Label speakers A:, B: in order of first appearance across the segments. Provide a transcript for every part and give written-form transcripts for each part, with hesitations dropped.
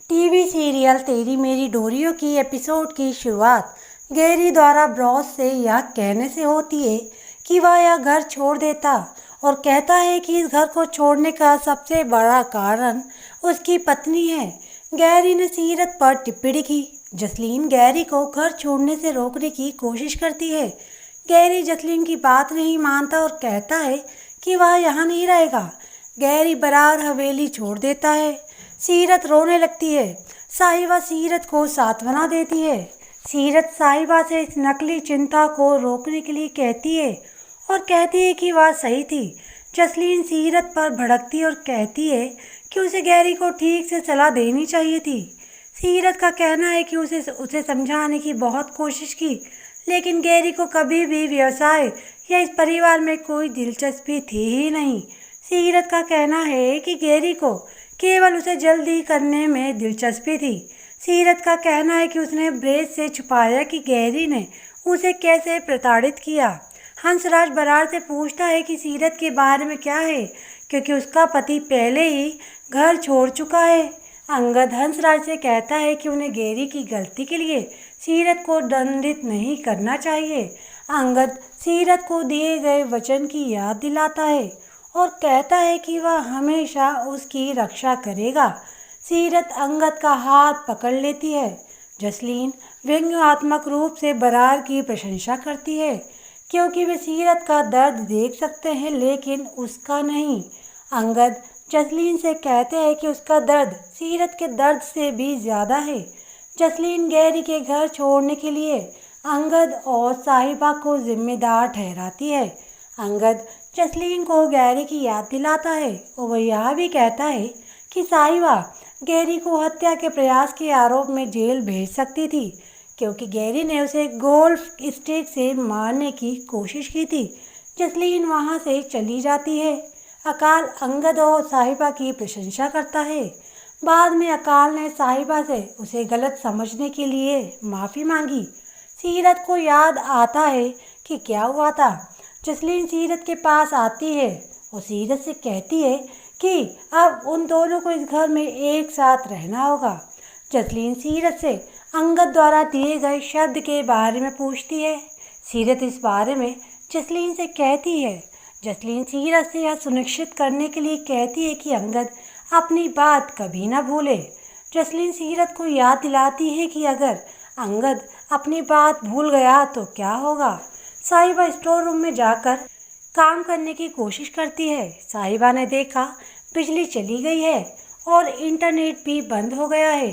A: TV serial तेरी मेरी डोरियों की एपिसोड की शुरुआत गैरी द्वारा ब्रॉस से यह कहने से होती है कि वह यह घर छोड़ देता और कहता है कि इस घर को छोड़ने का सबसे बड़ा कारण उसकी पत्नी है। गैरी ने सीरत पर टिप्पणी की। जसलीन गैरी को घर छोड़ने से रोकने की कोशिश करती है। गैरी जसलीन की बात नहीं मानता और कहता है कि वह यहाँ नहीं रहेगा। गैरी बरार हवेली छोड़ देता है। सीरत रोने लगती है। साहिबा सीरत को सांत्वना देती है। सीरत साहिबा से इस नकली चिंता को रोकने के लिए कहती है और कहती है कि वह सही थी। जसलीन सीरत पर भड़कती और कहती है कि उसे गैरी को ठीक से सलाह देनी चाहिए थी। सीरत का कहना है कि उसे समझाने की बहुत कोशिश की, लेकिन गैरी को कभी भी व्यवसाय या इस परिवार में कोई दिलचस्पी थी ही नहीं। सीरत का कहना है कि गैरी को केवल उसे जल्दी करने में दिलचस्पी थी। सीरत का कहना है कि उसने ब्रेस से छुपाया कि गैरी ने उसे कैसे प्रताड़ित किया। हंसराज बरार से पूछता है कि सीरत के बारे में क्या है, क्योंकि उसका पति पहले ही घर छोड़ चुका है। अंगद हंसराज से कहता है कि उन्हें गैरी की गलती के लिए सीरत को दंडित नहीं करना चाहिए। अंगद सीरत को दिए गए वचन की याद दिलाता है और कहता है कि वह हमेशा उसकी रक्षा करेगा। सीरत अंगद का हाथ पकड़ लेती है। जसलीन व्यंग्यात्मक रूप से बरार की प्रशंसा करती है, क्योंकि वे सीरत का दर्द देख सकते हैं लेकिन उसका नहीं। अंगद जसलीन से कहते हैं कि उसका दर्द सीरत के दर्द से भी ज़्यादा है। जसलीन गैरी के घर छोड़ने के लिए अंगद और साहिबा को जिम्मेदार ठहराती है। अंगद जसलीन को गैरी की याद दिलाता है और वह यह भी कहता है कि साहिबा गैरी को हत्या के प्रयास के आरोप में जेल भेज सकती थी, क्योंकि गैरी ने उसे गोल्फ स्टिक से मारने की कोशिश की थी। जसलीन वहां से चली जाती है। अकाल अंगद और साहिबा की प्रशंसा करता है। बाद में अकाल ने साहिबा से उसे गलत समझने के लिए माफ़ी मांगी। सीरत को याद आता है कि क्या हुआ था। जसलीन सीरत के पास आती है और सीरत से कहती है कि अब उन दोनों को इस घर में एक साथ रहना होगा। जसलीन सीरत से अंगद द्वारा दिए गए शब्द के बारे में पूछती है। सीरत इस बारे में जसलीन से कहती है। जसलीन सीरत से यह सुनिश्चित करने के लिए कहती है कि अंगद अपनी बात कभी ना भूले। जसलीन सीरत को याद दिलाती है कि अगर अंगद अपनी बात भूल गया तो क्या होगा। साहिबा स्टोर रूम में जाकर काम करने की कोशिश करती है। साहिबा ने देखा बिजली चली गई है और इंटरनेट भी बंद हो गया है।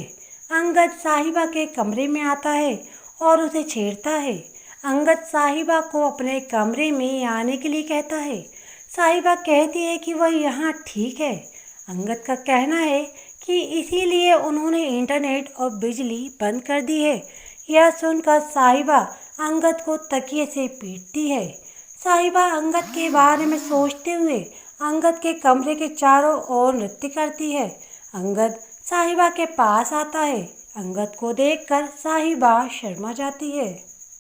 A: अंगद साहिबा के कमरे में आता है और उसे छेड़ता है। अंगद साहिबा को अपने कमरे में आने के लिए कहता है। साहिबा कहती है कि वह यहाँ ठीक है। अंगद का कहना है कि इसीलिए उन्होंने इंटरनेट और बिजली बंद कर दी है। यह सुनकर साहिबा अंगद को तकिए से पीटती है। साहिबा अंगद के बारे में सोचते हुए अंगद के कमरे के चारों ओर नृत्य करती है। अंगद साहिबा के पास आता है। अंगद को देखकर साहिबा शर्मा जाती है।